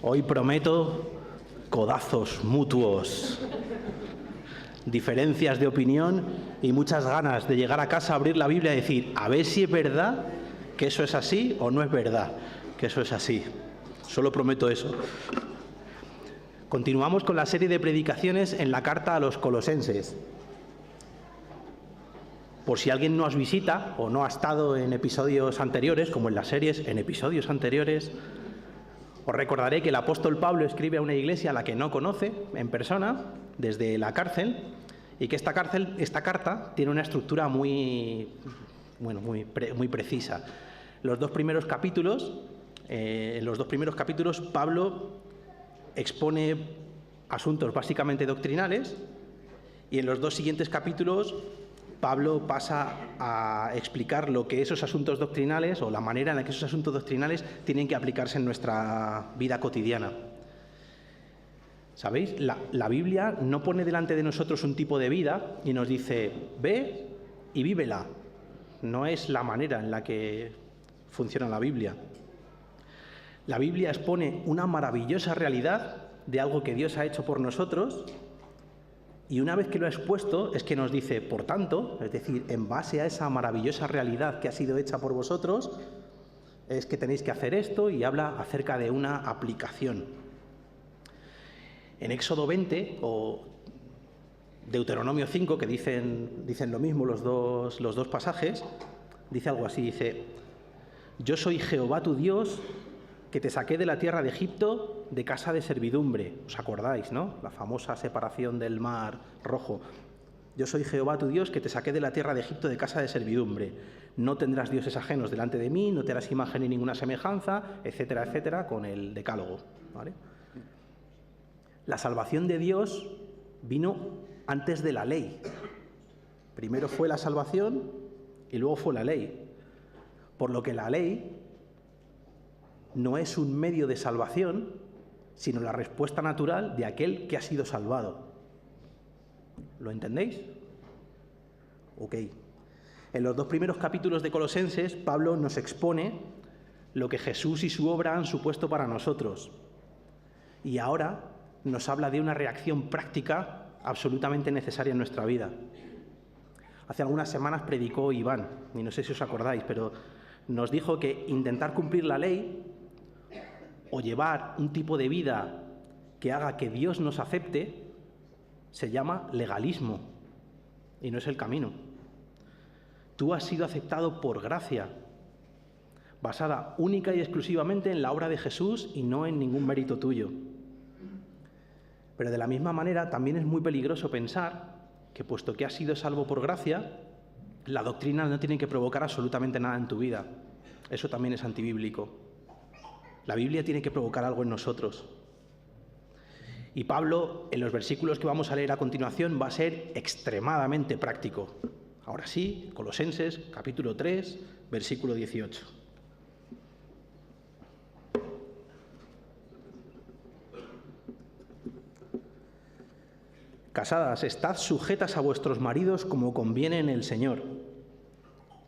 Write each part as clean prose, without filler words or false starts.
Hoy prometo codazos mutuos, diferencias de opinión y muchas ganas de llegar a casa, abrir la Biblia y decir, a ver si es verdad que eso es así o no es verdad que eso es así. Solo prometo eso. Continuamos con la serie de predicaciones en la carta a los Colosenses. Por si alguien nos visita o no ha estado en episodios anteriores, como en las series, en episodios anteriores, os recordaré que el apóstol Pablo escribe a una iglesia a la que no conoce en persona, desde la cárcel, y que esta carta tiene una estructura muy precisa. En los dos primeros capítulos, Pablo expone asuntos básicamente doctrinales, y en los dos siguientes capítulos Pablo pasa a explicar lo que esos asuntos doctrinales o la manera en la que esos asuntos doctrinales tienen que aplicarse en nuestra vida cotidiana. ¿Sabéis? La Biblia no pone delante de nosotros un tipo de vida y nos dice, ve y vívela. No es la manera en la que funciona la Biblia. La Biblia expone una maravillosa realidad de algo que Dios ha hecho por nosotros. Y una vez que lo ha expuesto, es que nos dice, por tanto, es decir, en base a esa maravillosa realidad que ha sido hecha por vosotros, es que tenéis que hacer esto, y habla acerca de una aplicación. En Éxodo 20 o Deuteronomio 5, que dicen lo mismo los dos pasajes, dice algo así, dice, yo soy Jehová tu Dios, que te saqué de la tierra de Egipto de casa de servidumbre. ¿Os acordáis, no? La famosa separación del Mar Rojo. Yo soy Jehová tu Dios, que te saqué de la tierra de Egipto de casa de servidumbre. No tendrás dioses ajenos delante de mí, no te harás imagen ni ninguna semejanza, etcétera, etcétera, con el decálogo, ¿vale? La salvación de Dios vino antes de la ley. Primero fue la salvación y luego fue la ley. Por lo que la ley no es un medio de salvación, sino la respuesta natural de aquel que ha sido salvado. ¿Lo entendéis? Ok. En los dos primeros capítulos de Colosenses, Pablo nos expone lo que Jesús y su obra han supuesto para nosotros. Y ahora nos habla de una reacción práctica absolutamente necesaria en nuestra vida. Hace algunas semanas predicó Iván, y no sé si os acordáis, pero nos dijo que intentar cumplir la ley o llevar un tipo de vida que haga que Dios nos acepte se llama legalismo y no es el camino. Tú has sido aceptado por gracia, basada única y exclusivamente en la obra de Jesús y no en ningún mérito tuyo. Pero de la misma manera también es muy peligroso pensar que, puesto que has sido salvo por gracia, la doctrina no tiene que provocar absolutamente nada en tu vida. Eso también es antibíblico. La Biblia tiene que provocar algo en nosotros. Y Pablo, en los versículos que vamos a leer a continuación, va a ser extremadamente práctico. Ahora sí, Colosenses, capítulo 3, versículo 18. Casadas, estad sujetas a vuestros maridos como conviene en el Señor.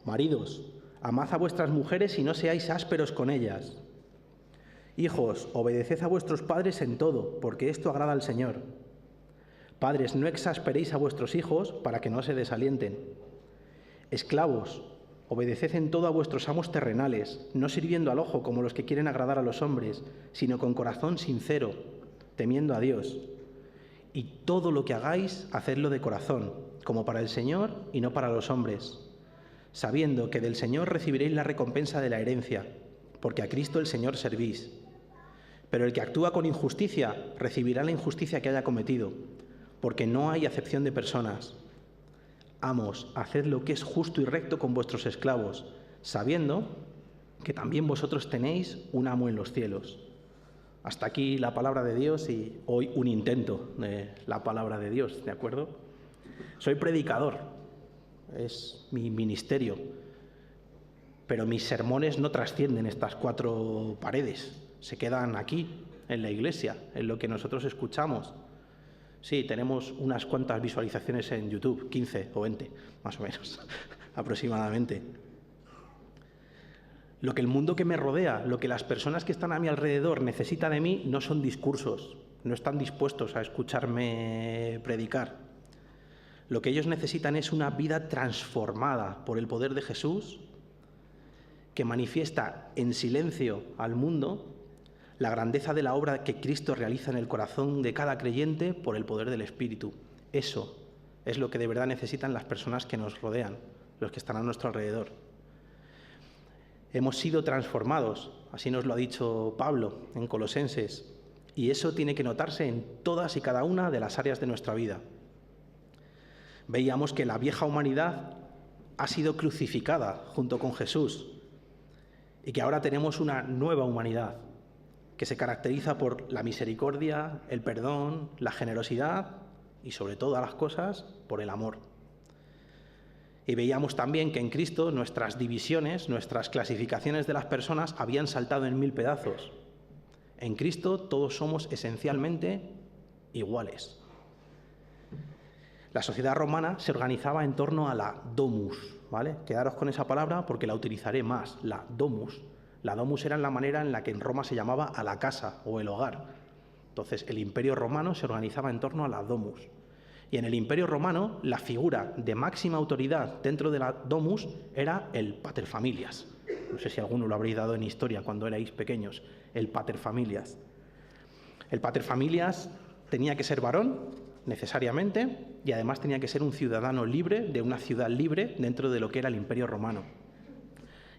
Maridos, amad a vuestras mujeres y no seáis ásperos con ellas. Hijos, obedeced a vuestros padres en todo, porque esto agrada al Señor. Padres, no exasperéis a vuestros hijos para que no se desalienten. Esclavos, obedeced en todo a vuestros amos terrenales, no sirviendo al ojo como los que quieren agradar a los hombres, sino con corazón sincero, temiendo a Dios. Y todo lo que hagáis, hacedlo de corazón, como para el Señor y no para los hombres, sabiendo que del Señor recibiréis la recompensa de la herencia, porque a Cristo el Señor servís. Pero el que actúa con injusticia recibirá la injusticia que haya cometido, porque no hay acepción de personas. Amos, haced lo que es justo y recto con vuestros esclavos, sabiendo que también vosotros tenéis un amo en los cielos. Hasta aquí la palabra de Dios y hoy un intento de la palabra de Dios, ¿de acuerdo? Soy predicador, es mi ministerio, pero mis sermones no trascienden estas 4 paredes, se quedan aquí, en la iglesia, en lo que nosotros escuchamos. Sí, tenemos unas cuantas visualizaciones en YouTube, 15 o 20, más o menos, aproximadamente. Lo que el mundo que me rodea, lo que las personas que están a mi alrededor necesitan de mí no son discursos, no están dispuestos a escucharme predicar. Lo que ellos necesitan es una vida transformada por el poder de Jesús, que manifiesta en silencio al mundo la grandeza de la obra que Cristo realiza en el corazón de cada creyente por el poder del Espíritu. Eso es lo que de verdad necesitan las personas que nos rodean, los que están a nuestro alrededor. Hemos sido transformados, así nos lo ha dicho Pablo en Colosenses, y eso tiene que notarse en todas y cada una de las áreas de nuestra vida. Veíamos que la vieja humanidad ha sido crucificada junto con Jesús y que ahora tenemos una nueva humanidad que se caracteriza por la misericordia, el perdón, la generosidad y sobre todas las cosas por el amor. Y veíamos también que en Cristo nuestras divisiones, nuestras clasificaciones de las personas habían saltado en 1000 pedazos. En Cristo todos somos esencialmente iguales. La sociedad romana se organizaba en torno a la domus, ¿vale? Quedaros con esa palabra porque la utilizaré más, la domus. La domus era la manera en la que en Roma se llamaba a la casa o el hogar. Entonces, el Imperio Romano se organizaba en torno a la domus. Y en el Imperio Romano, la figura de máxima autoridad dentro de la domus era el paterfamilias. No sé si alguno lo habréis dado en historia cuando erais pequeños, el paterfamilias. El paterfamilias tenía que ser varón, necesariamente, y además tenía que ser un ciudadano libre de una ciudad libre dentro de lo que era el Imperio Romano.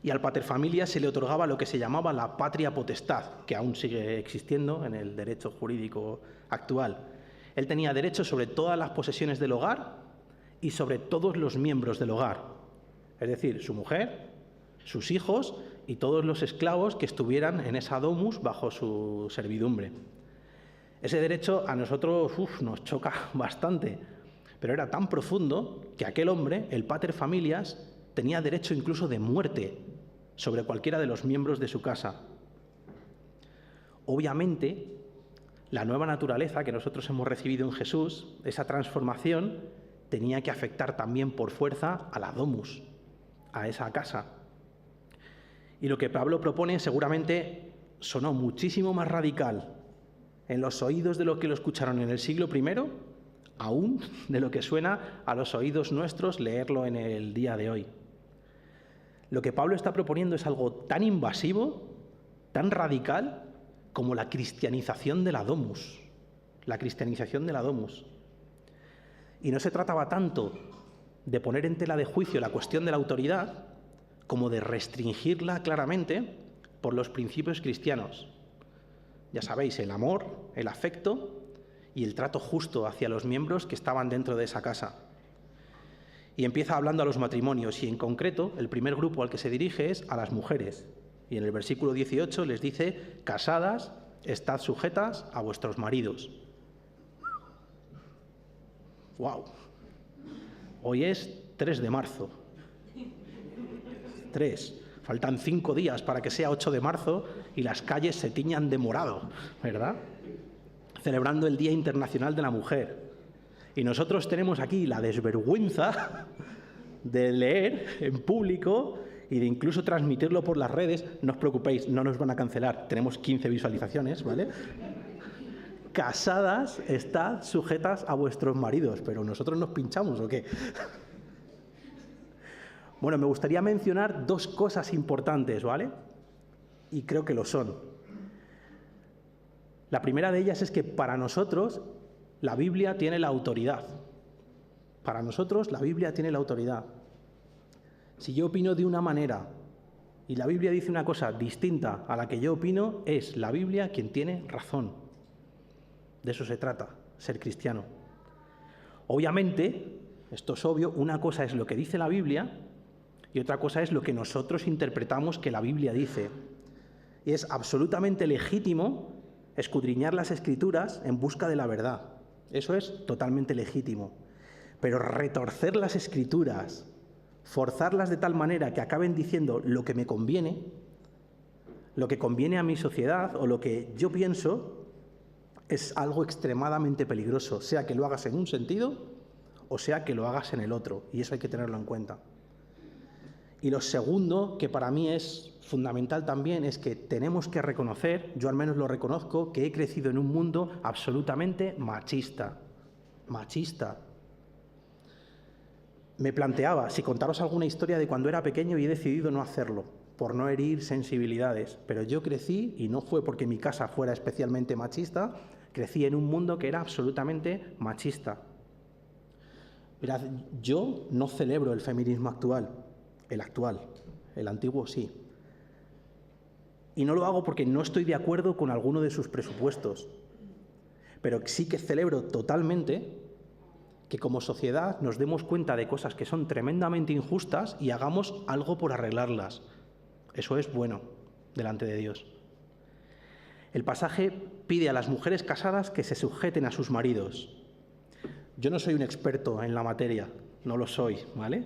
Y al paterfamilias se le otorgaba lo que se llamaba la patria potestad, que aún sigue existiendo en el derecho jurídico actual. Él tenía derecho sobre todas las posesiones del hogar y sobre todos los miembros del hogar, es decir, su mujer, sus hijos y todos los esclavos que estuvieran en esa domus bajo su servidumbre. Ese derecho a nosotros nos choca bastante, pero era tan profundo que aquel hombre, el paterfamilias, tenía derecho incluso de muerte sobre cualquiera de los miembros de su casa. Obviamente, la nueva naturaleza que nosotros hemos recibido en Jesús, esa transformación, tenía que afectar también por fuerza a la domus, a esa casa. Y lo que Pablo propone seguramente sonó muchísimo más radical en los oídos de los que lo escucharon en el siglo I, aún de lo que suena a los oídos nuestros leerlo en el día de hoy. Lo que Pablo está proponiendo es algo tan invasivo, tan radical, como la cristianización de la domus. La cristianización de la domus. Y no se trataba tanto de poner en tela de juicio la cuestión de la autoridad, como de restringirla claramente por los principios cristianos. Ya sabéis, el amor, el afecto y el trato justo hacia los miembros que estaban dentro de esa casa. Y empieza hablando a los matrimonios y en concreto el primer grupo al que se dirige es a las mujeres. Y en el versículo 18 les dice: casadas, estad sujetas a vuestros maridos. ¡Wow! Hoy es 3 de marzo. 3. Faltan 5 días para que sea 8 de marzo y las calles se tiñan de morado, ¿verdad? Celebrando el Día Internacional de la Mujer. Y nosotros tenemos aquí la desvergüenza de leer en público y de incluso transmitirlo por las redes. No os preocupéis, no nos van a cancelar. Tenemos 15 visualizaciones, ¿vale? Casadas, estad sujetas a vuestros maridos. ¿Pero nosotros nos pinchamos o qué? Bueno, me gustaría mencionar 2 cosas importantes, ¿vale? Y creo que lo son. La primera de ellas es que para nosotros la Biblia tiene la autoridad. Para nosotros la Biblia tiene la autoridad. Si yo opino de una manera y la Biblia dice una cosa distinta a la que yo opino, es la Biblia quien tiene razón. De eso se trata, ser cristiano. Obviamente, esto es obvio, una cosa es lo que dice la Biblia y otra cosa es lo que nosotros interpretamos que la Biblia dice. Y es absolutamente legítimo escudriñar las Escrituras en busca de la verdad. Eso es totalmente legítimo. Pero retorcer las Escrituras, forzarlas de tal manera que acaben diciendo lo que me conviene, lo que conviene a mi sociedad o lo que yo pienso, es algo extremadamente peligroso, sea que lo hagas en un sentido o sea que lo hagas en el otro, y eso hay que tenerlo en cuenta. Y lo segundo, que para mí es fundamental también, es que tenemos que reconocer, yo al menos lo reconozco, que he crecido en un mundo absolutamente machista. Machista. Me planteaba si contaros alguna historia de cuando era pequeño y he decidido no hacerlo, por no herir sensibilidades. Pero yo crecí, y no fue porque mi casa fuera especialmente machista, crecí en un mundo que era absolutamente machista. Mirad, yo no celebro el feminismo actual, el antiguo sí. Y no lo hago porque no estoy de acuerdo con alguno de sus presupuestos. Pero sí que celebro totalmente que como sociedad nos demos cuenta de cosas que son tremendamente injustas y hagamos algo por arreglarlas. Eso es bueno delante de Dios. El pasaje pide a las mujeres casadas que se sujeten a sus maridos. Yo no soy un experto en la materia, no lo soy, ¿vale?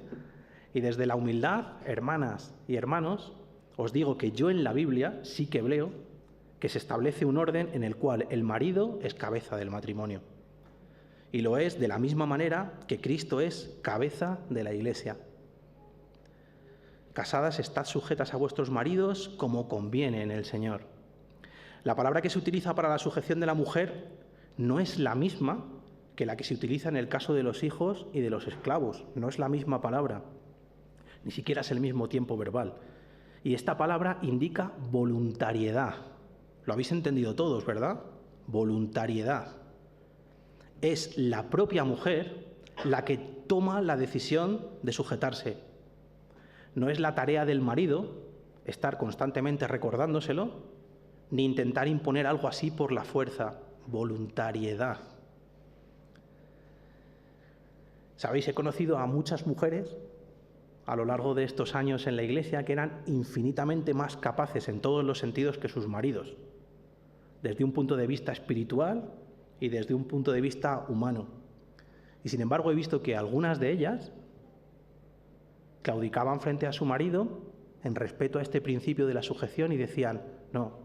Y desde la humildad, hermanas y hermanos, os digo que yo en la Biblia sí que leo que se establece un orden en el cual el marido es cabeza del matrimonio. Y lo es de la misma manera que Cristo es cabeza de la Iglesia. Casadas, estad sujetas a vuestros maridos como conviene en el Señor. La palabra que se utiliza para la sujeción de la mujer no es la misma que la que se utiliza en el caso de los hijos y de los esclavos. No es la misma palabra, ni siquiera es el mismo tiempo verbal. Y esta palabra indica voluntariedad. Lo habéis entendido todos, ¿verdad? Voluntariedad. Es la propia mujer la que toma la decisión de sujetarse. No es la tarea del marido estar constantemente recordándoselo, ni intentar imponer algo así por la fuerza. Voluntariedad. ¿Sabéis? He conocido a muchas mujeres a lo largo de estos años en la Iglesia que eran infinitamente más capaces en todos los sentidos que sus maridos, desde un punto de vista espiritual y desde un punto de vista humano. Y sin embargo he visto que algunas de ellas claudicaban frente a su marido en respeto a este principio de la sujeción y decían, no,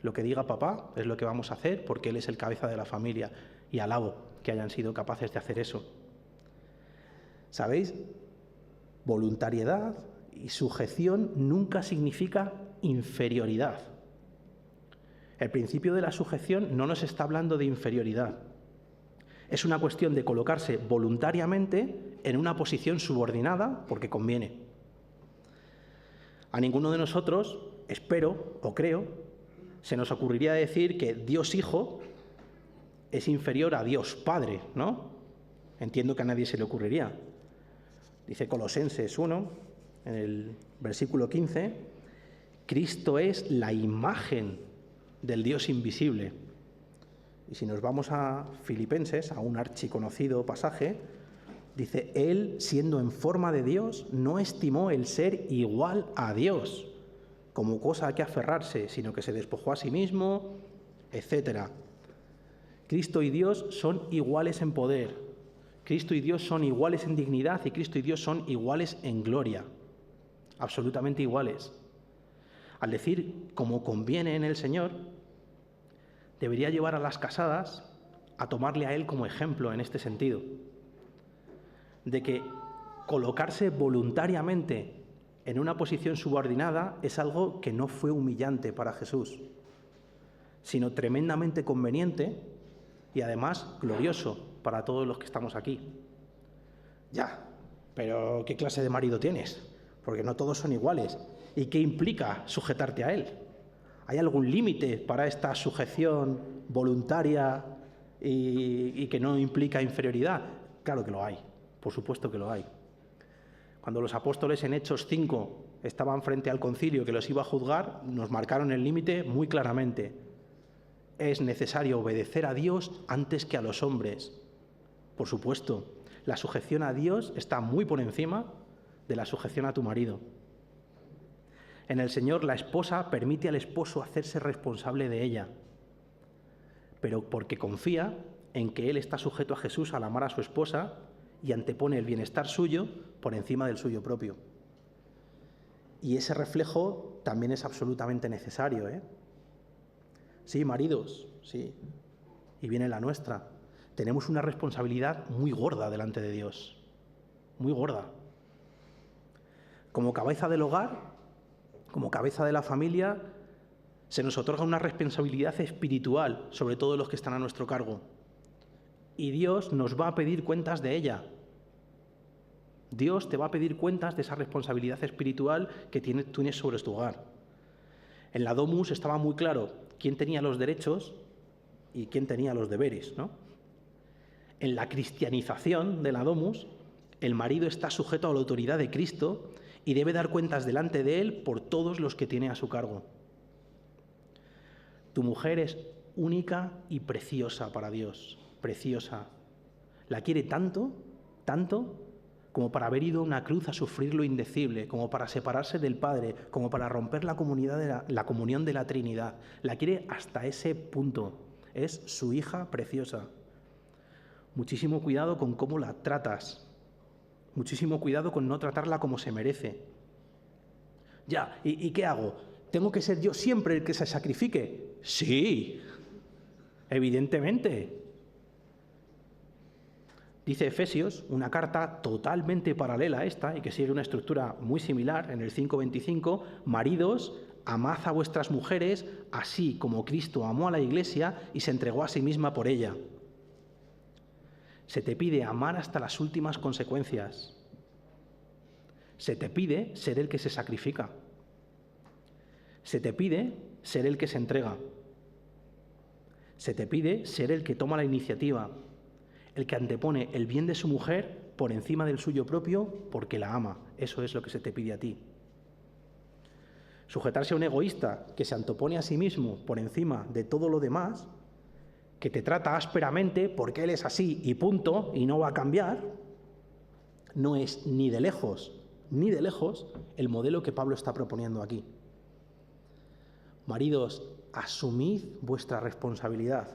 lo que diga papá es lo que vamos a hacer porque él es el cabeza de la familia, y alabo que hayan sido capaces de hacer eso. ¿Sabéis? Voluntariedad y sujeción nunca significa inferioridad. El principio de la sujeción no nos está hablando de inferioridad. Es una cuestión de colocarse voluntariamente en una posición subordinada porque conviene. A ninguno de nosotros, espero o creo, se nos ocurriría decir que Dios Hijo es inferior a Dios Padre, ¿no? Entiendo que a nadie se le ocurriría. Dice Colosenses 1, en el versículo 15, Cristo es la imagen del Dios invisible. Y si nos vamos a Filipenses, a un archiconocido pasaje, dice, Él, siendo en forma de Dios, no estimó el ser igual a Dios como cosa a que aferrarse, sino que se despojó a sí mismo, etc. Cristo y Dios son iguales en poder. Cristo y Dios son iguales en dignidad y Cristo y Dios son iguales en gloria. Absolutamente iguales. Al decir como conviene en el Señor, debería llevar a las casadas a tomarle a Él como ejemplo en este sentido, de que colocarse voluntariamente en una posición subordinada es algo que no fue humillante para Jesús, sino tremendamente conveniente y además glorioso para todos los que estamos aquí. Ya, pero ¿qué clase de marido tienes? Porque no todos son iguales. ¿Y qué implica sujetarte a él? ¿Hay algún límite para esta sujeción voluntaria y que no implica inferioridad? Claro que lo hay, por supuesto que lo hay. Cuando los apóstoles en Hechos 5 estaban frente al concilio que los iba a juzgar, nos marcaron el límite muy claramente. Es necesario obedecer a Dios antes que a los hombres. Por supuesto, la sujeción a Dios está muy por encima de la sujeción a tu marido. En el Señor, la esposa permite al esposo hacerse responsable de ella, pero porque confía en que él está sujeto a Jesús al amar a su esposa y antepone el bienestar suyo por encima del suyo propio. Y ese reflejo también es absolutamente necesario, ¿eh? Sí, maridos, sí, y viene la nuestra. Tenemos una responsabilidad muy gorda delante de Dios, muy gorda. Como cabeza del hogar, como cabeza de la familia, se nos otorga una responsabilidad espiritual sobre todos los que están a nuestro cargo. Y Dios nos va a pedir cuentas de ella. Dios te va a pedir cuentas de esa responsabilidad espiritual que tienes sobre tu hogar. En la Domus estaba muy claro quién tenía los derechos y quién tenía los deberes, ¿no? En la cristianización de la Domus, el marido está sujeto a la autoridad de Cristo y debe dar cuentas delante de él por todos los que tiene a su cargo. Tu mujer es única y preciosa para Dios, preciosa. La quiere tanto, tanto, como para haber ido a una cruz a sufrir lo indecible, como para separarse del Padre, como para romper la comunión de la Trinidad. La quiere hasta ese punto. Es su hija preciosa. Muchísimo cuidado con cómo la tratas. Muchísimo cuidado con no tratarla como se merece. Ya, ¿y qué hago? ¿Tengo que ser yo siempre el que se sacrifique? Sí, evidentemente. Dice Efesios, una carta totalmente paralela a esta y que sigue una estructura muy similar, en el 5:25, maridos, amad a vuestras mujeres, así como Cristo amó a la Iglesia y se entregó a sí misma por ella. Se te pide amar hasta las últimas consecuencias. Se te pide ser el que se sacrifica. Se te pide ser el que se entrega. Se te pide ser el que toma la iniciativa, el que antepone el bien de su mujer por encima del suyo propio porque la ama. Eso es lo que se te pide a ti. Sujetarse a un egoísta que se antepone a sí mismo por encima de todo lo demás, que te trata ásperamente porque él es así y punto, y no va a cambiar, no es ni de lejos el modelo que Pablo está proponiendo aquí. Maridos, asumid vuestra responsabilidad.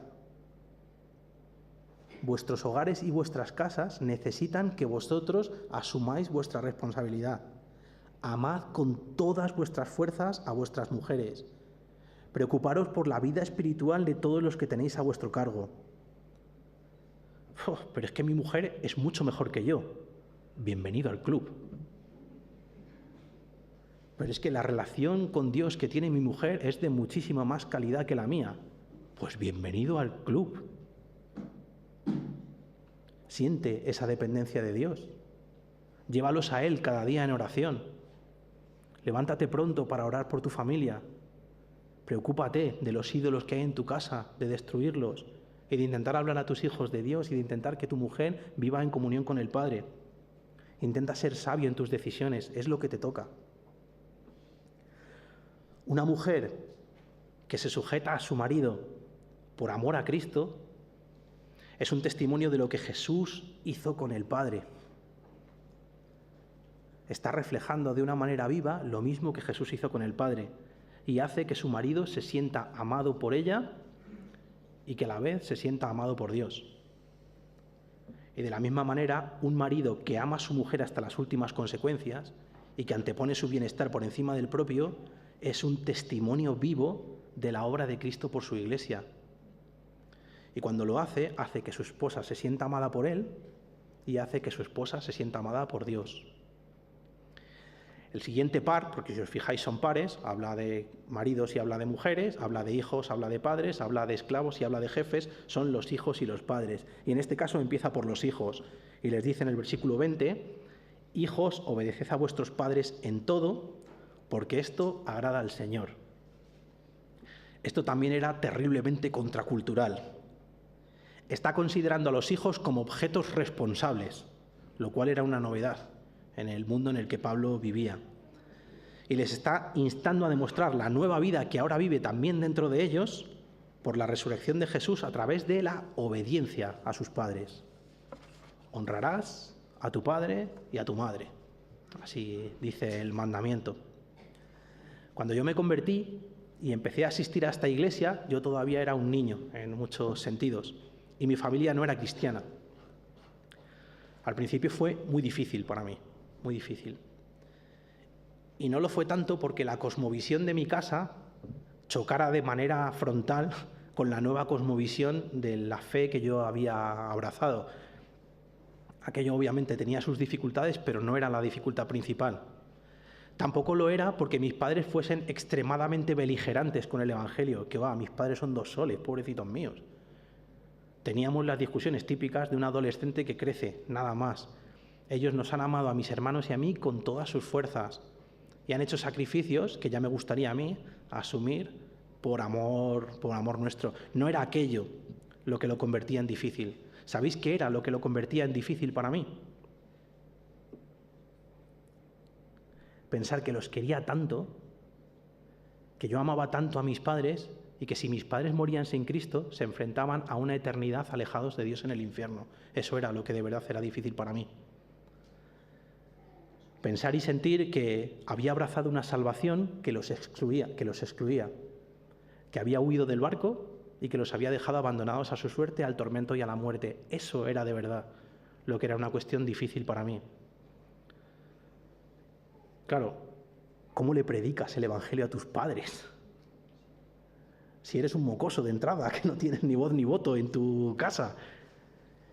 Vuestros hogares y vuestras casas necesitan que vosotros asumáis vuestra responsabilidad. Amad con todas vuestras fuerzas a vuestras mujeres. Preocuparos por la vida espiritual de todos los que tenéis a vuestro cargo. Pero es que mi mujer es mucho mejor que yo. Bienvenido al club. Pero es que la relación con Dios que tiene mi mujer es de muchísima más calidad que la mía. Pues bienvenido al club. Siente esa dependencia de Dios. Llévalos a Él cada día en oración. Levántate pronto para orar por tu familia. Preocúpate de los ídolos que hay en tu casa, de destruirlos y de intentar hablar a tus hijos de Dios y de intentar que tu mujer viva en comunión con el Padre. Intenta ser sabio en tus decisiones, es lo que te toca. Una mujer que se sujeta a su marido por amor a Cristo es un testimonio de lo que Jesús hizo con el Padre. Está reflejando de una manera viva lo mismo que Jesús hizo con el Padre y hace que su marido se sienta amado por ella y que a la vez se sienta amado por Dios. Y de la misma manera, un marido que ama a su mujer hasta las últimas consecuencias y que antepone su bienestar por encima del propio es un testimonio vivo de la obra de Cristo por su Iglesia. Y cuando lo hace, hace que su esposa se sienta amada por él y hace que su esposa se sienta amada por Dios. El siguiente par, porque si os fijáis son pares, habla de maridos y habla de mujeres, habla de hijos, habla de padres, habla de esclavos y habla de jefes, son los hijos y los padres. Y en este caso empieza por los hijos. Y les dice en el versículo 20, hijos, obedeced a vuestros padres en todo, porque esto agrada al Señor. Esto también era terriblemente contracultural. Está considerando a los hijos como objetos responsables, lo cual era una novedad en el mundo en el que Pablo vivía. Y les está instando a demostrar la nueva vida que ahora vive también dentro de ellos por la resurrección de Jesús a través de la obediencia a sus padres. Honrarás a tu padre y a tu madre. Así dice el mandamiento. Cuando yo me convertí y empecé a asistir a esta iglesia, yo todavía era un niño en muchos sentidos y mi familia no era cristiana. Al principio fue muy difícil para mí, muy difícil. Y no lo fue tanto porque la cosmovisión de mi casa chocara de manera frontal con la nueva cosmovisión de la fe que yo había abrazado. Aquello obviamente tenía sus dificultades, pero no era la dificultad principal. Tampoco lo era porque mis padres fuesen extremadamente beligerantes con el Evangelio. Que va, mis padres son dos soles, pobrecitos míos. Teníamos las discusiones típicas de un adolescente que crece, nada más. Ellos nos han amado a mis hermanos y a mí con todas sus fuerzas y han hecho sacrificios que ya me gustaría a mí asumir por amor nuestro. No era aquello lo que lo convertía en difícil. ¿Sabéis qué era lo que lo convertía en difícil para mí? Pensar que los quería tanto, que yo amaba tanto a mis padres y que si mis padres morían sin Cristo, se enfrentaban a una eternidad alejados de Dios en el infierno. Eso era lo que de verdad era difícil para mí. Pensar y sentir que había abrazado una salvación que los excluía, que había huido del barco y que los había dejado abandonados a su suerte, al tormento y a la muerte. Eso era de verdad lo que era una cuestión difícil para mí. Claro, ¿cómo le predicas el Evangelio a tus padres? Si eres un mocoso de entrada, que no tienes ni voz ni voto en tu casa.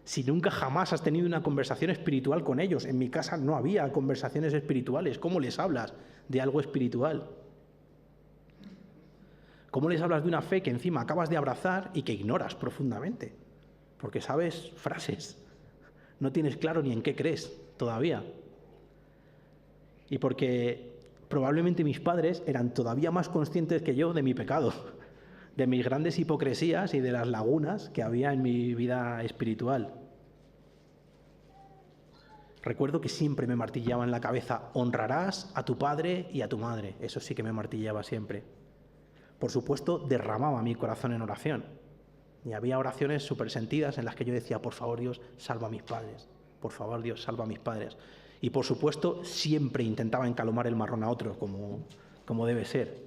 Si nunca jamás has tenido una conversación espiritual con ellos. En mi casa no había conversaciones espirituales. ¿Cómo les hablas de algo espiritual? ¿Cómo les hablas de una fe que encima acabas de abrazar y que ignoras profundamente? Porque sabes frases. No tienes claro ni en qué crees todavía. Y porque probablemente mis padres eran todavía más conscientes que yo de mi pecado, de mis grandes hipocresías y de las lagunas que había en mi vida espiritual. Recuerdo que siempre me martillaba en la cabeza: honrarás a tu padre y a tu madre. Eso sí que me martillaba siempre. Por supuesto, derramaba mi corazón en oración. Y había oraciones súper sentidas en las que yo decía: por favor, Dios, salva a mis padres. Por favor, Dios, salva a mis padres. Y por supuesto, siempre intentaba encalomar el marrón a otros, como debe ser.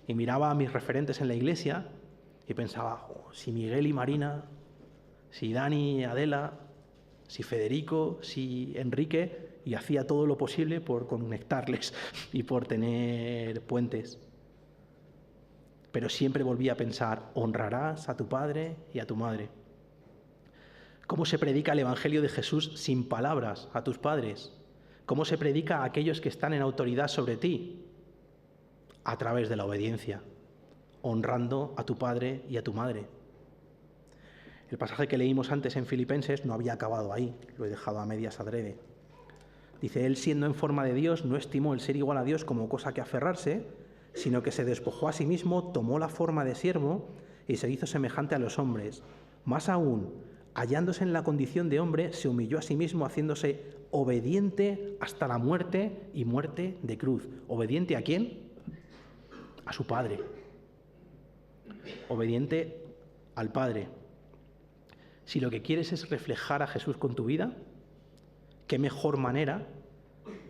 Y miraba a mis referentes en la iglesia y pensaba: oh, si Miguel y Marina, si Dani y Adela, si Federico, si Enrique, y hacía todo lo posible por conectarles y por tener puentes. Pero siempre volvía a pensar: honrarás a tu padre y a tu madre. ¿Cómo se predica el Evangelio de Jesús sin palabras a tus padres? ¿Cómo se predica a aquellos que están en autoridad sobre ti? A través de la obediencia, honrando a tu padre y a tu madre. El pasaje que leímos antes en Filipenses no había acabado ahí, lo he dejado a medias adrede. Dice: él, siendo en forma de Dios, no estimó el ser igual a Dios como cosa que aferrarse, sino que se despojó a sí mismo, tomó la forma de siervo y se hizo semejante a los hombres. Más aún, hallándose en la condición de hombre, se humilló a sí mismo, haciéndose obediente hasta la muerte y muerte de cruz. ¿Obediente a quién? A su Padre. Obediente al Padre. Si lo que quieres es reflejar a Jesús con tu vida, qué mejor manera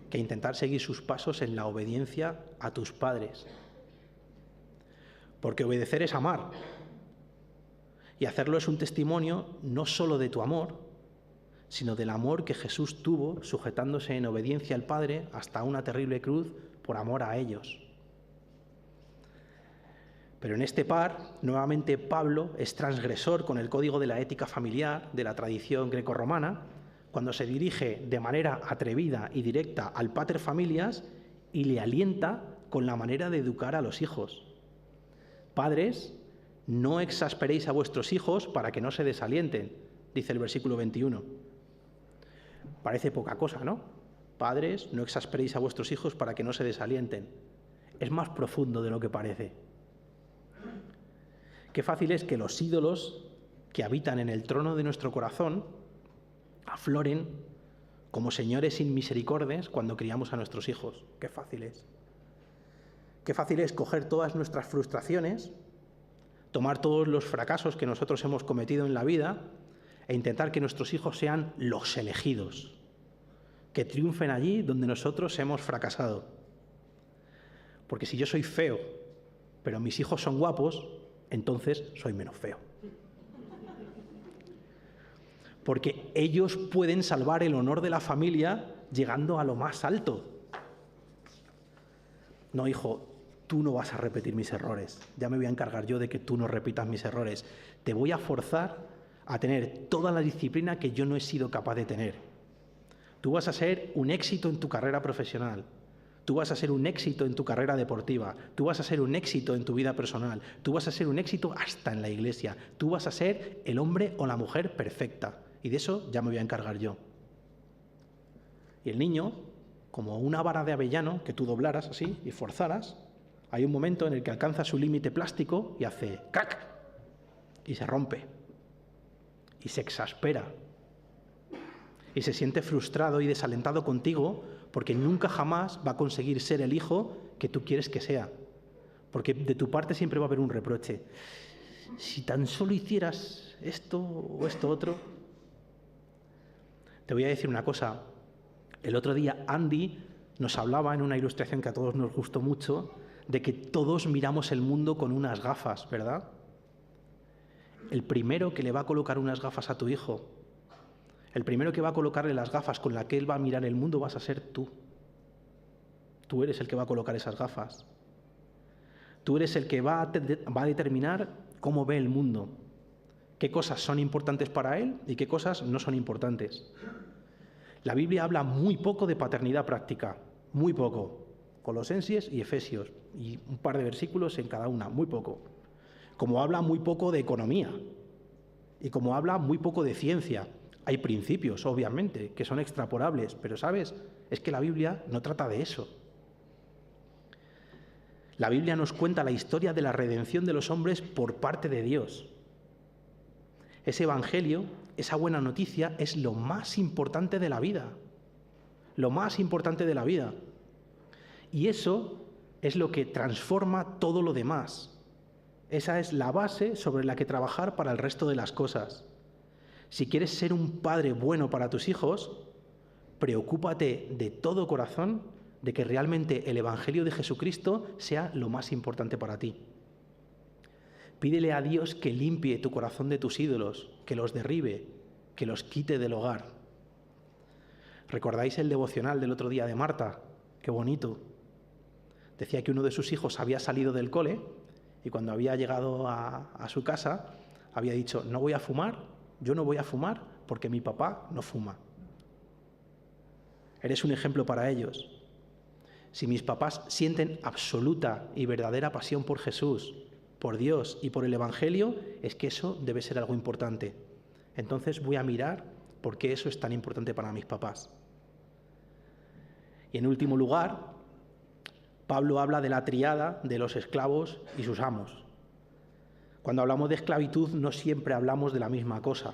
que intentar seguir sus pasos en la obediencia a tus padres. Porque obedecer es amar. Y hacerlo es un testimonio no solo de tu amor, sino del amor que Jesús tuvo sujetándose en obediencia al Padre hasta una terrible cruz por amor a ellos. Pero en este par, nuevamente Pablo es transgresor con el código de la ética familiar, de la tradición grecorromana, cuando se dirige de manera atrevida y directa al pater familias y le alienta con la manera de educar a los hijos. Padres, no exasperéis a vuestros hijos para que no se desalienten, dice el versículo 21. Parece poca cosa, ¿no? Padres, no exasperéis a vuestros hijos para que no se desalienten. Es más profundo de lo que parece. Qué fácil es que los ídolos que habitan en el trono de nuestro corazón afloren como señores sin misericordias cuando criamos a nuestros hijos. Qué fácil es. Qué fácil es coger todas nuestras frustraciones, tomar todos los fracasos que nosotros hemos cometido en la vida e intentar que nuestros hijos sean los elegidos, que triunfen allí donde nosotros hemos fracasado. Porque si yo soy feo, pero mis hijos son guapos, entonces soy menos feo. Porque ellos pueden salvar el honor de la familia llegando a lo más alto. No, hijo, tú no vas a repetir mis errores. Ya me voy a encargar yo de que tú no repitas mis errores. Te voy a forzar a tener toda la disciplina que yo no he sido capaz de tener. Tú vas a ser un éxito en tu carrera profesional. Tú vas a ser un éxito en tu carrera deportiva, tú vas a ser un éxito en tu vida personal, tú vas a ser un éxito hasta en la iglesia, tú vas a ser el hombre o la mujer perfecta. Y de eso ya me voy a encargar yo. Y el niño, como una vara de avellano que tú doblaras así y forzaras, hay un momento en el que alcanza su límite plástico y hace ¡crac! Y se rompe. Y se exaspera. Y se siente frustrado y desalentado contigo porque nunca jamás va a conseguir ser el hijo que tú quieres que sea. Porque de tu parte siempre va a haber un reproche. Si tan solo hicieras esto o esto otro. Te voy a decir una cosa. El otro día Andy nos hablaba en una ilustración que a todos nos gustó mucho de que todos miramos el mundo con unas gafas, ¿verdad? El primero que le va a colocar unas gafas a tu hijo, el primero que va a colocarle las gafas con las que él va a mirar el mundo vas a ser tú. Tú eres el que va a colocar esas gafas. Tú eres el que va a determinar cómo ve el mundo, qué cosas son importantes para él y qué cosas no son importantes. La Biblia habla muy poco de paternidad práctica, muy poco. Colosenses y Efesios, y un par de versículos en cada una, muy poco. Como habla muy poco de economía, y como habla muy poco de ciencia. Hay principios, obviamente, que son extrapolables, pero ¿sabes? Es que la Biblia no trata de eso. La Biblia nos cuenta la historia de la redención de los hombres por parte de Dios. Ese evangelio, esa buena noticia, es lo más importante de la vida. Lo más importante de la vida. Y eso es lo que transforma todo lo demás. Esa es la base sobre la que trabajar para el resto de las cosas. Si quieres ser un padre bueno para tus hijos, preocúpate de todo corazón de que realmente el Evangelio de Jesucristo sea lo más importante para ti. Pídele a Dios que limpie tu corazón de tus ídolos, que los derribe, que los quite del hogar. ¿Recordáis el devocional del otro día de Marta? Qué bonito. Decía que uno de sus hijos había salido del cole y cuando había llegado a su casa había dicho, no voy a fumar, yo no voy a fumar porque mi papá no fuma. Eres un ejemplo para ellos. Si mis papás sienten absoluta y verdadera pasión por Jesús, por Dios y por el Evangelio, es que eso debe ser algo importante. Entonces voy a mirar por qué eso es tan importante para mis papás. Y en último lugar, Pablo habla de la tríada de los esclavos y sus amos. Cuando hablamos de esclavitud no siempre hablamos de la misma cosa.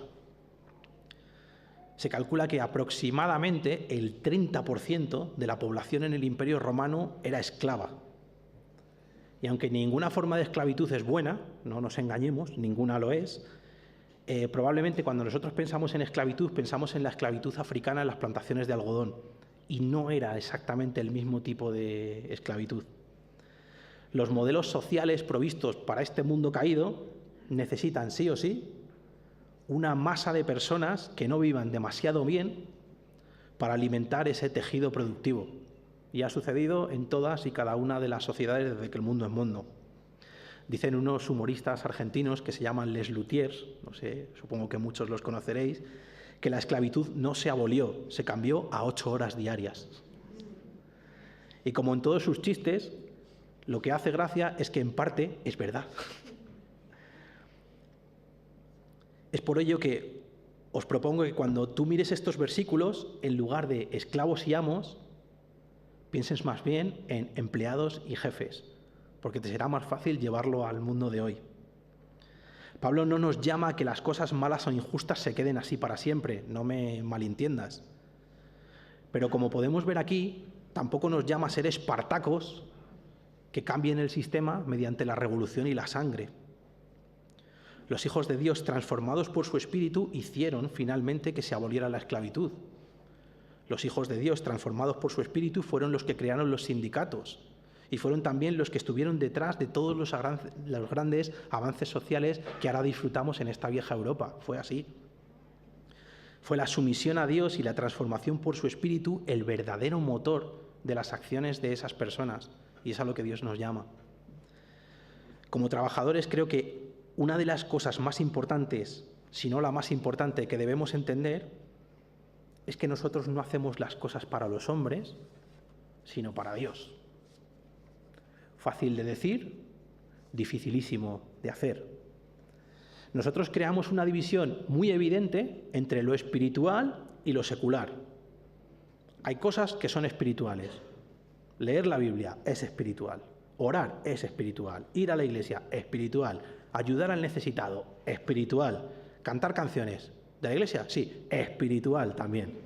Se calcula que aproximadamente el 30% de la población en el Imperio Romano era esclava. Y aunque ninguna forma de esclavitud es buena, no nos engañemos, ninguna lo es, probablemente cuando nosotros pensamos en esclavitud, pensamos en la esclavitud africana en las plantaciones de algodón. Y no era exactamente el mismo tipo de esclavitud. Los modelos sociales provistos para este mundo caído necesitan sí o sí una masa de personas que no vivan demasiado bien para alimentar ese tejido productivo. Y ha sucedido en todas y cada una de las sociedades desde que el mundo es mundo. Dicen unos humoristas argentinos que se llaman Les Luthiers, no sé, supongo que muchos los conoceréis, que la esclavitud no se abolió, se cambió a 8 horas diarias. Y como en todos sus chistes, lo que hace gracia es que en parte es verdad. Es por ello que os propongo que cuando tú mires estos versículos, en lugar de esclavos y amos, pienses más bien en empleados y jefes, porque te será más fácil llevarlo al mundo de hoy. Pablo no nos llama a que las cosas malas o injustas se queden así para siempre, no me malentiendas. Pero como podemos ver aquí, tampoco nos llama a ser espartacos que cambien el sistema mediante la revolución y la sangre. Los hijos de Dios, transformados por su Espíritu, hicieron finalmente que se aboliera la esclavitud. Los hijos de Dios, transformados por su Espíritu, fueron los que crearon los sindicatos y fueron también los que estuvieron detrás de todos los grandes avances sociales que ahora disfrutamos en esta vieja Europa. Fue así. Fue la sumisión a Dios y la transformación por su Espíritu el verdadero motor de las acciones de esas personas, y es a lo que Dios nos llama. Como trabajadores, creo que una de las cosas más importantes, si no la más importante, que debemos entender es que nosotros no hacemos las cosas para los hombres, sino para Dios. Fácil de decir, dificilísimo de hacer. Nosotros creamos una división muy evidente entre lo espiritual y lo secular. Hay cosas que son espirituales. Leer la Biblia es espiritual. Orar es espiritual. Ir a la iglesia, espiritual. Ayudar al necesitado, espiritual. Cantar canciones de la iglesia, sí, espiritual también.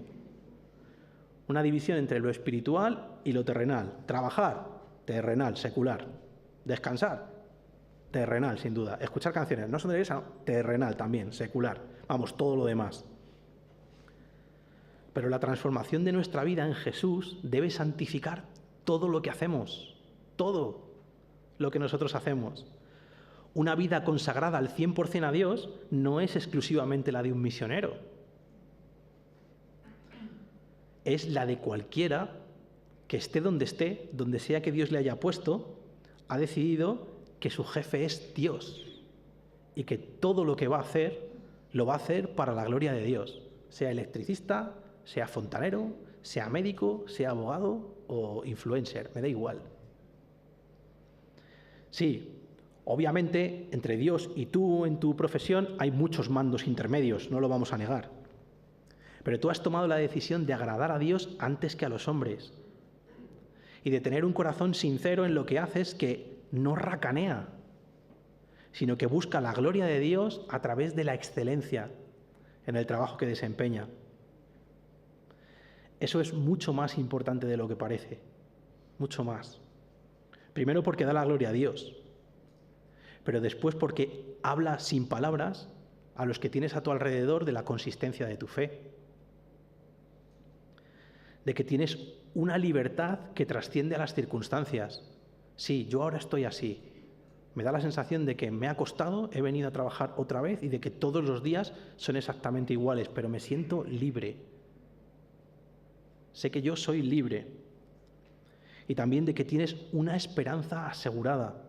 Una división entre lo espiritual y lo terrenal. Trabajar, terrenal, secular. Descansar, terrenal, sin duda. Escuchar canciones, no son de la iglesia, no, terrenal también, secular. Vamos, todo lo demás. Pero la transformación de nuestra vida en Jesús debe santificar todo lo que hacemos, todo lo que nosotros hacemos. Una vida consagrada al 100% a Dios no es exclusivamente la de un misionero. Es la de cualquiera que esté, donde sea que Dios le haya puesto, ha decidido que su jefe es Dios y que todo lo que va a hacer, lo va a hacer para la gloria de Dios. Sea electricista, sea fontanero, sea médico, sea abogado o influencer, me da igual. Sí, obviamente entre Dios y tú en tu profesión hay muchos mandos intermedios, no lo vamos a negar. Pero tú has tomado la decisión de agradar a Dios antes que a los hombres y de tener un corazón sincero en lo que haces, que no racanea, sino que busca la gloria de Dios a través de la excelencia en el trabajo que desempeña. Eso es mucho más importante de lo que parece, mucho más. Primero porque da la gloria a Dios, pero después porque habla sin palabras a los que tienes a tu alrededor de la consistencia de tu fe, de que tienes una libertad que trasciende a las circunstancias. Sí, yo ahora estoy así. Me da la sensación de que me ha costado, he venido a trabajar otra vez y de que todos los días son exactamente iguales, pero me siento libre. Sé que yo soy libre. Y también de que tienes una esperanza asegurada.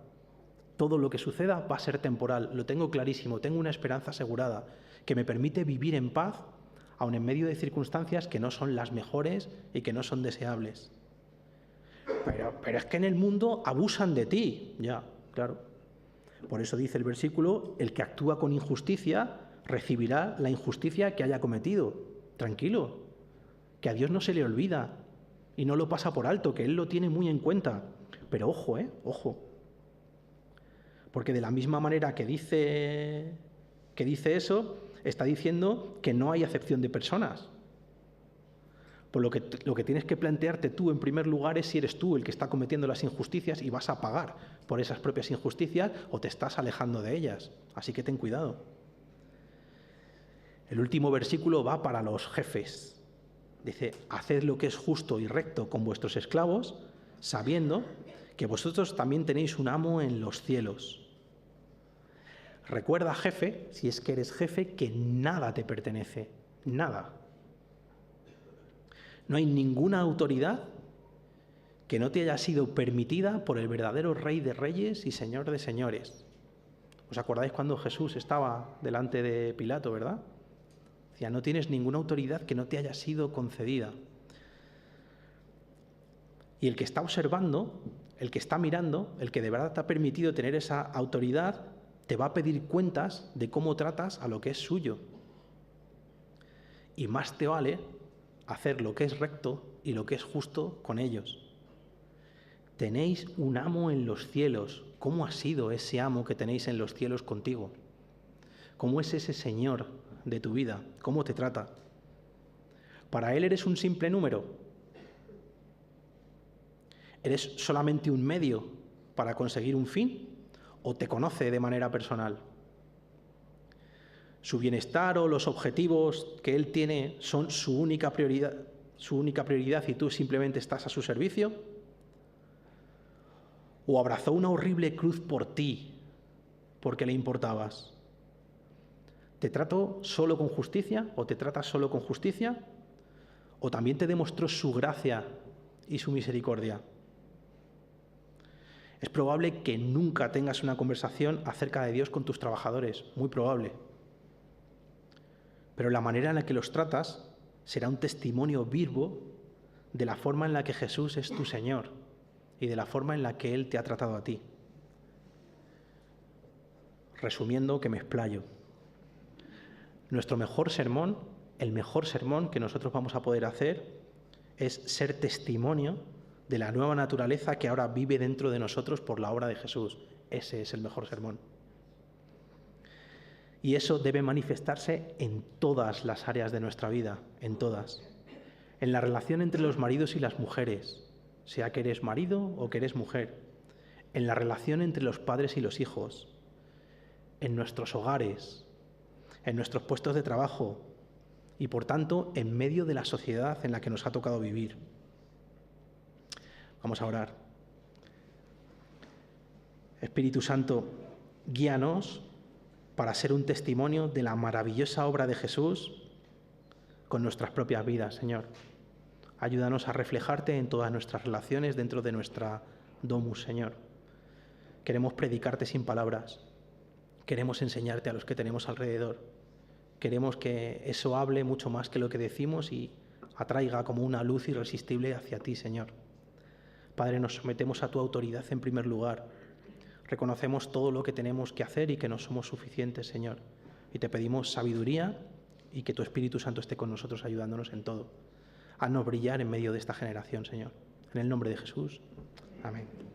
Todo lo que suceda va a ser temporal, lo tengo clarísimo, tengo una esperanza asegurada que me permite vivir en paz, aun en medio de circunstancias que no son las mejores y que no son deseables. Pero es que en el mundo abusan de ti. Ya, claro. Por eso dice el versículo, el que actúa con injusticia recibirá la injusticia que haya cometido. Tranquilo, que a Dios no se le olvida y no lo pasa por alto, que Él lo tiene muy en cuenta. Pero ojo, ojo. Porque de la misma manera que dice eso, está diciendo que no hay acepción de personas. Por lo que tienes que plantearte tú en primer lugar es si eres tú el que está cometiendo las injusticias y vas a pagar por esas propias injusticias o te estás alejando de ellas. Así que ten cuidado. El último versículo va para los jefes. Dice, haced lo que es justo y recto con vuestros esclavos, sabiendo que vosotros también tenéis un amo en los cielos. Recuerda, jefe, si es que eres jefe, que nada te pertenece, nada. No hay ninguna autoridad que no te haya sido permitida por el verdadero Rey de Reyes y Señor de Señores. ¿Os acordáis cuando Jesús estaba delante de Pilato, verdad? Decía, no tienes ninguna autoridad que no te haya sido concedida. Y el que está observando, el que está mirando, el que de verdad te ha permitido tener esa autoridad, te va a pedir cuentas de cómo tratas a lo que es suyo. Y más te vale hacer lo que es recto y lo que es justo con ellos. Tenéis un amo en los cielos. ¿Cómo ha sido ese amo que tenéis en los cielos contigo? ¿Cómo es ese Señor de tu vida? ¿Cómo te trata? ¿Para Él eres un simple número? ¿Eres solamente un medio para conseguir un fin? ¿O te conoce de manera personal? ¿Su bienestar o los objetivos que Él tiene son su única prioridad y tú simplemente estás a su servicio? ¿O abrazó una horrible cruz por ti porque le importabas? ¿Te trató solo con justicia o te tratas solo con justicia? ¿O también te demostró su gracia y su misericordia? Es probable que nunca tengas una conversación acerca de Dios con tus trabajadores, muy probable. Pero la manera en la que los tratas será un testimonio vivo de la forma en la que Jesús es tu Señor y de la forma en la que Él te ha tratado a ti. Resumiendo, que me explayo. Nuestro mejor sermón, el mejor sermón que nosotros vamos a poder hacer es ser testimonio de la nueva naturaleza que ahora vive dentro de nosotros por la obra de Jesús. Ese es el mejor sermón. Y eso debe manifestarse en todas las áreas de nuestra vida, en todas. En la relación entre los maridos y las mujeres, sea que eres marido o que eres mujer. En la relación entre los padres y los hijos. En nuestros hogares, en nuestros puestos de trabajo y, por tanto, en medio de la sociedad en la que nos ha tocado vivir. Vamos a orar. Espíritu Santo, guíanos para ser un testimonio de la maravillosa obra de Jesús con nuestras propias vidas, Señor. Ayúdanos a reflejarte en todas nuestras relaciones dentro de nuestra domus, Señor. Queremos predicarte sin palabras. Queremos enseñarte a los que tenemos alrededor. Queremos que eso hable mucho más que lo que decimos y atraiga como una luz irresistible hacia ti, Señor. Padre, nos sometemos a tu autoridad en primer lugar. Reconocemos todo lo que tenemos que hacer y que no somos suficientes, Señor. Y te pedimos sabiduría y que tu Espíritu Santo esté con nosotros ayudándonos en todo. Haznos brillar en medio de esta generación, Señor. En el nombre de Jesús. Amén.